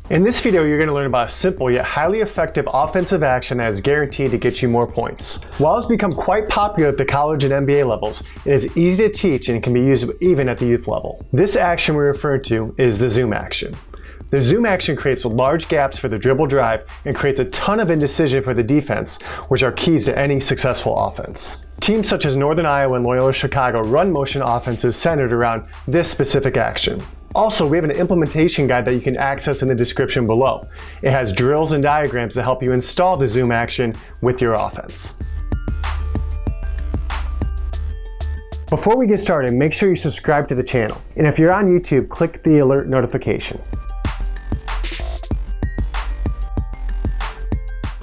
In this video, you're going to learn about a simple yet highly effective offensive action that is guaranteed to get you more points. While it's become quite popular at the college and NBA levels, it is easy to teach and can be used even at the youth level. This action we refer to is the zoom action. The zoom action creates large gaps for the dribble drive and creates a ton of indecision for the defense, which are keys to any successful offense. Teams such as Northern Iowa and Loyola Chicago run motion offenses centered around this specific action. Also, we have an implementation guide that you can access in the description below. It has drills and diagrams to help you install the zoom action with your offense. Before we get started, make sure you subscribe to the channel. And if you're on YouTube, click the alert notification.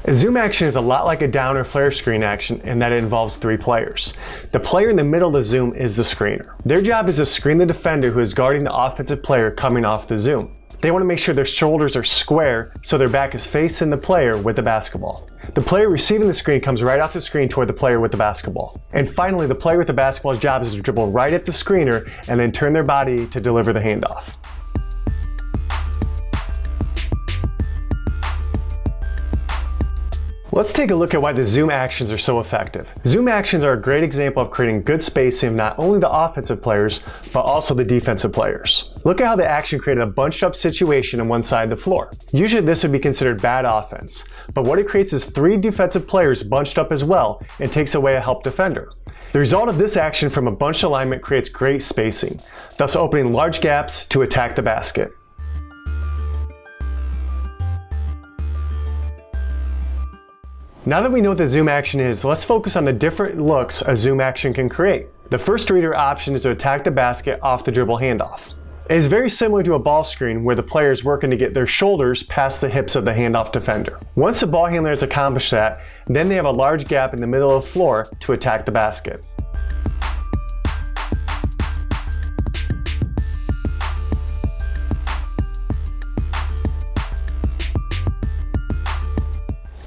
A zoom action is a lot like a down or flare screen action in that it involves 3 players. The player in the middle of the zoom is the screener. Their job is to screen the defender who is guarding the offensive player coming off the zoom. They want to make sure their shoulders are square so their back is facing the player with the basketball. The player receiving the screen comes right off the screen toward the player with the basketball. And finally, the player with the basketball's job is to dribble right at the screener and then turn their body to deliver the handoff. Let's take a look at why the zoom actions are so effective. Zoom actions are a great example of creating good spacing of not only the offensive players, but also the defensive players. Look at how the action created a bunched up situation on one side of the floor. Usually this would be considered bad offense, but what it creates is 3 defensive players bunched up as well and takes away a help defender. The result of this action from a bunched alignment creates great spacing, thus opening large gaps to attack the basket. Now that we know what the zoom action is, let's focus on the different looks a zoom action can create. The first reader option is to attack the basket off the dribble handoff. It is very similar to a ball screen where the player is working to get their shoulders past the hips of the handoff defender. Once the ball handler has accomplished that, then they have a large gap in the middle of the floor to attack the basket.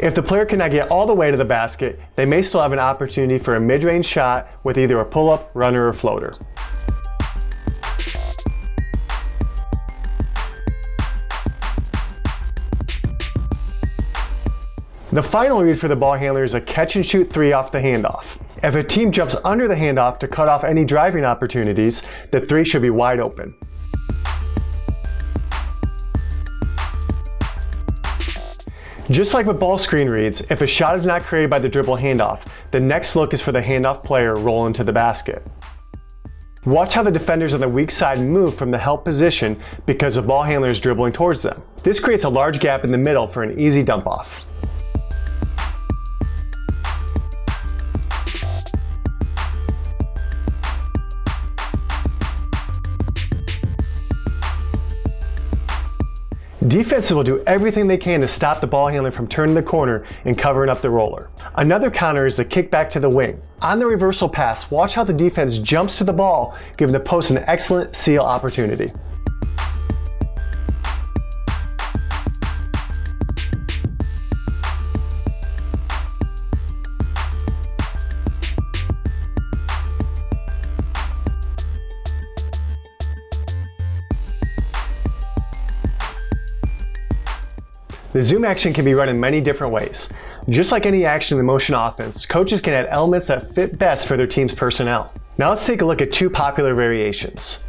If the player cannot get all the way to the basket, they may still have an opportunity for a mid-range shot with either a pull-up, runner, or floater. The final read for the ball handler is a catch-and-shoot 3 off the handoff. If a team jumps under the handoff to cut off any driving opportunities, the 3 should be wide open. Just like with ball screen reads, if a shot is not created by the dribble handoff, the next look is for the handoff player roll into the basket. Watch how the defenders on the weak side move from the help position because the ball handler is dribbling towards them. This creates a large gap in the middle for an easy dump off. Defenses will do everything they can to stop the ball handler from turning the corner and covering up the roller. Another counter is the kickback to the wing. On the reversal pass, watch how the defense jumps to the ball, giving the post an excellent seal opportunity. The zoom action can be run in many different ways. Just like any action in the motion offense, coaches can add elements that fit best for their team's personnel. Now let's take a look at 2 popular variations.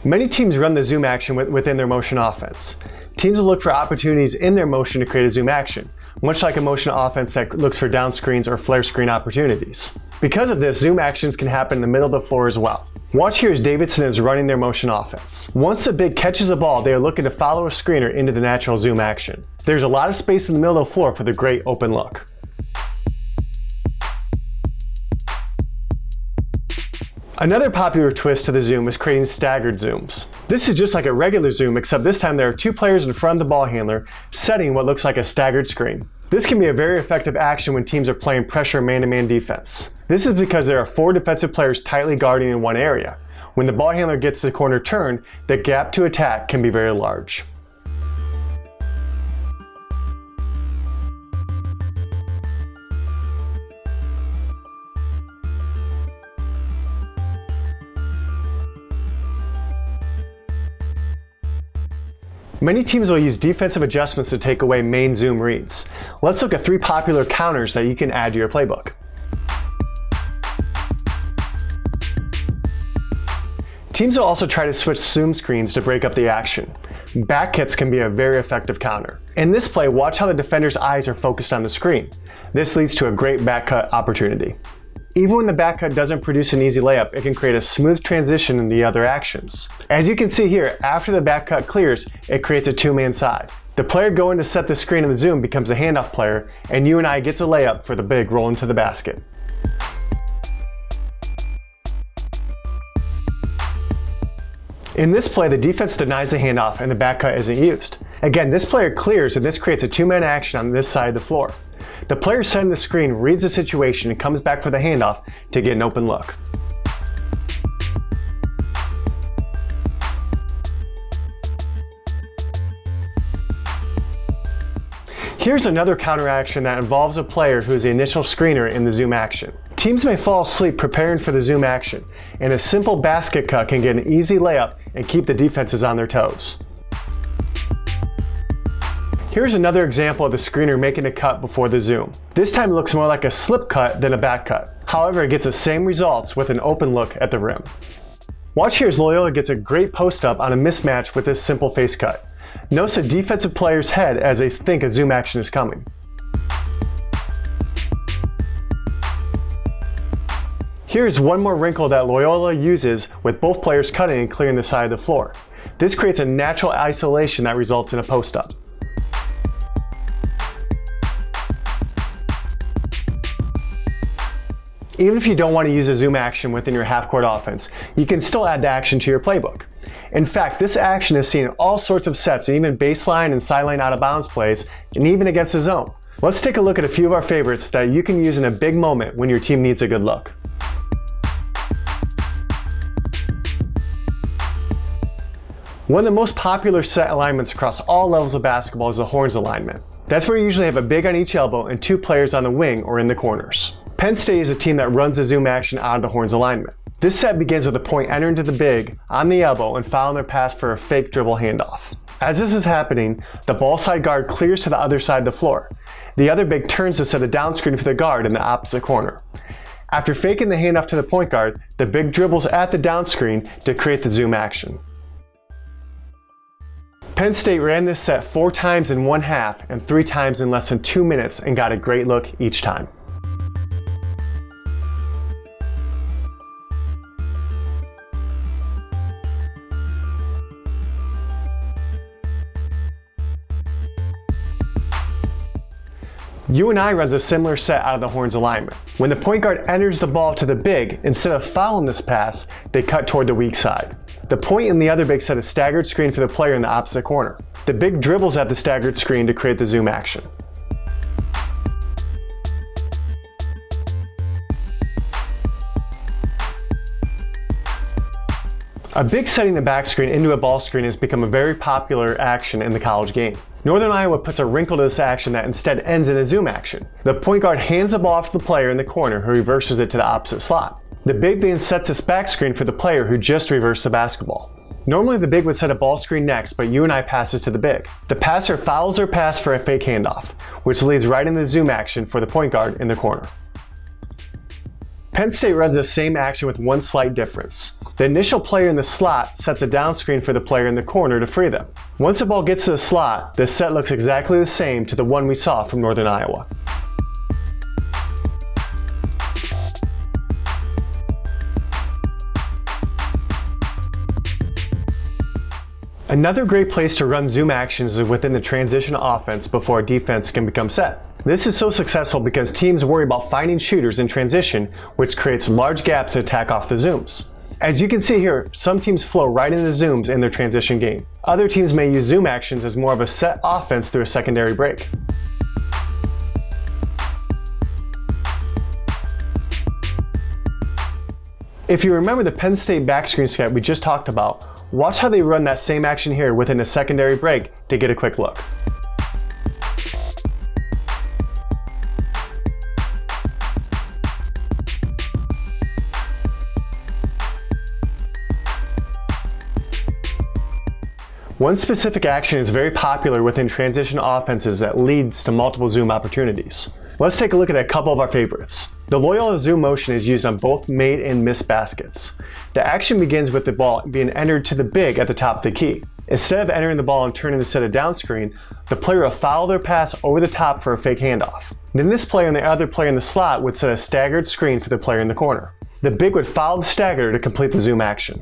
Many teams run the zoom action within their motion offense. Teams will look for opportunities in their motion to create a zoom action, much like a motion offense that looks for down screens or flare screen opportunities. Because of this, zoom actions can happen in the middle of the floor as well. Watch here as Davidson is running their motion offense. Once the big catches the ball, they are looking to follow a screener into the natural zoom action. There's a lot of space in the middle of the floor for the great open look. Another popular twist to the zoom is creating staggered zooms. This is just like a regular zoom, except this time there are 2 players in front of the ball handler setting what looks like a staggered screen. This can be a very effective action when teams are playing pressure man-to-man defense. This is because there are 4 defensive players tightly guarding in one area. When the ball handler gets the corner turned, the gap to attack can be very large. Many teams will use defensive adjustments to take away main zoom reads. Let's look at 3 popular counters that you can add to your playbook. Teams will also try to switch zoom screens to break up the action. Back cuts can be a very effective counter. In this play, watch how the defender's eyes are focused on the screen. This leads to a great back cut opportunity. Even when the back cut doesn't produce an easy layup, it can create a smooth transition into the other actions. As you can see here, after the back cut clears, it creates a 2-man side. The player going to set the screen in the zoom becomes the handoff player, and you and I gets a layup for the big roll into the basket. In this play, the defense denies the handoff and the back cut isn't used. Again, this player clears and this creates a 2-man action on this side of the floor. The player setting the screen reads the situation and comes back for the handoff to get an open look. Here's another counter action that involves a player who is the initial screener in the zoom action. Teams may fall asleep preparing for the zoom action, and a simple basket cut can get an easy layup and keep the defenses on their toes. Here's another example of the screener making a cut before the zoom. This time it looks more like a slip cut than a back cut. However, it gets the same results with an open look at the rim. Watch here as Loyola gets a great post up on a mismatch with this simple face cut. Notice the defensive player's head as they think a zoom action is coming. Here's one more wrinkle that Loyola uses with both players cutting and clearing the side of the floor. This creates a natural isolation that results in a post-up. Even if you don't want to use a zoom action within your half-court offense, you can still add the action to your playbook. In fact, this action is seen in all sorts of sets, even baseline and sideline out-of-bounds plays, and even against the zone. Let's take a look at a few of our favorites that you can use in a big moment when your team needs a good look. One of the most popular set alignments across all levels of basketball is the horns alignment. That's where you usually have a big on each elbow and 2 players on the wing or in the corners. Penn State is a team that runs the zoom action out of the horns alignment. This set begins with the point entering to the big on the elbow and following their pass for a fake dribble handoff. As this is happening, the ball side guard clears to the other side of the floor. The other big turns to set a down screen for the guard in the opposite corner. After faking the handoff to the point guard, the big dribbles at the down screen to create the zoom action. Penn State ran this set 4 times in 1 half and 3 times in less than 2 minutes and got a great look each time. UNI runs a similar set out of the horns alignment. When the point guard enters the ball to the big, instead of fouling this pass, they cut toward the weak side. The point in the other big set a staggered screen for the player in the opposite corner. The big dribbles at the staggered screen to create the zoom action. A big setting the back screen into a ball screen has become a very popular action in the college game. Northern Iowa puts a wrinkle to this action that instead ends in a zoom action. The point guard hands the ball off to the player in the corner who reverses it to the opposite slot. The big then sets this back screen for the player who just reversed the basketball. Normally the big would set a ball screen next, but UNI passes to the big. The passer fouls their pass for a fake handoff, which leads right into the zoom action for the point guard in the corner. Penn State runs the same action with one slight difference. The initial player in the slot sets a down screen for the player in the corner to free them. Once the ball gets to the slot, this set looks exactly the same to the one we saw from Northern Iowa. Another great place to run zoom actions is within the transition offense before a defense can become set. This is so successful because teams worry about finding shooters in transition, which creates large gaps to attack off the zooms. As you can see here, some teams flow right into zooms in their transition game. Other teams may use zoom actions as more of a set offense through a secondary break. If you remember the Penn State backscreen set we just talked about, watch how they run that same action here within a secondary break to get a quick look. One specific action is very popular within transition offenses that leads to multiple zoom opportunities. Let's take a look at a couple of our favorites. The Loyola zoom motion is used on both made and missed baskets. The action begins with the ball being entered to the big at the top of the key. Instead of entering the ball and turning the set of down screen, the player will foul their pass over the top for a fake handoff. Then this player and the other player in the slot would set a staggered screen for the player in the corner. The big would foul the stagger to complete the zoom action.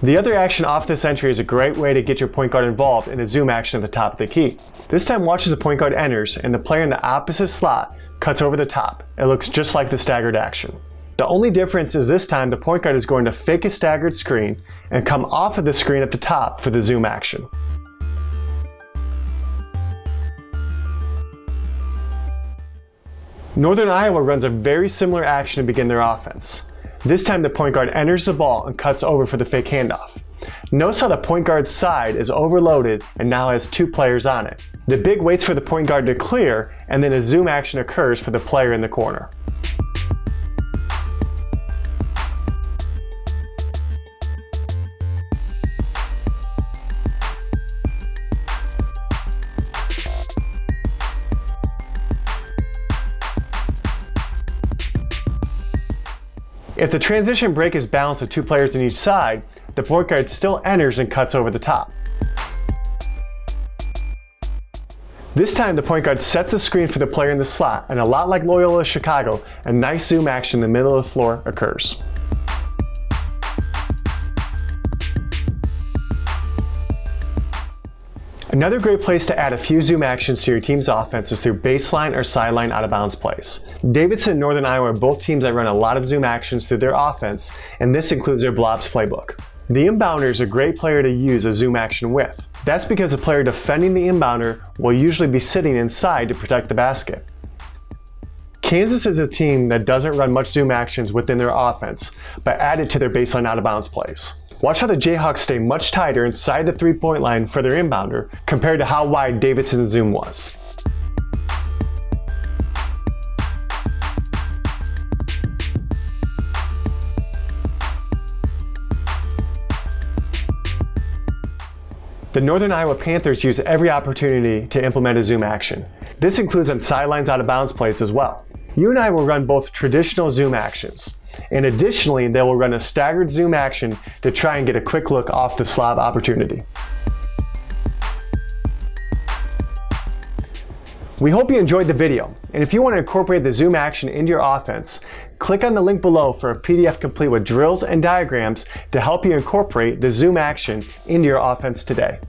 The other action off this entry is a great way to get your point guard involved in a zoom action at the top of the key. This time watch as the point guard enters and the player in the opposite slot cuts over the top. It looks just like the staggered action. The only difference is this time the point guard is going to fake a staggered screen and come off of the screen at the top for the zoom action. Northern Iowa runs a very similar action to begin their offense. This time the point guard enters the ball and cuts over for the fake handoff. Notice how the point guard's side is overloaded and now has two players on it. The big waits for the point guard to clear and then a zoom action occurs for the player in the corner. If the transition break is balanced with two players on each side, the point guard still enters and cuts over the top. This time the point guard sets a screen for the player in the slot, and a lot like Loyola Chicago, a nice zoom action in the middle of the floor occurs. Another great place to add a few zoom actions to your team's offense is through baseline or sideline out of bounds plays. Davidson and Northern Iowa are both teams that run a lot of zoom actions through their offense, and this includes their Blobs playbook. The inbounder is a great player to use a zoom action with. That's because the player defending the inbounder will usually be sitting inside to protect the basket. Kansas is a team that doesn't run much zoom actions within their offense, but add it to their baseline out of bounds plays. Watch how the Jayhawks stay much tighter inside the three-point line for their inbounder compared to how wide Davidson's zoom was. The Northern Iowa Panthers use every opportunity to implement a zoom action. This includes on sidelines out of bounds plays as well. You and I will run both traditional zoom actions, and additionally they will run a staggered zoom action to try and get a quick look off the slob opportunity. We hope you enjoyed the video, and if you want to incorporate the zoom action into your offense, click on the link below for a PDF complete with drills and diagrams to help you incorporate the zoom action into your offense today.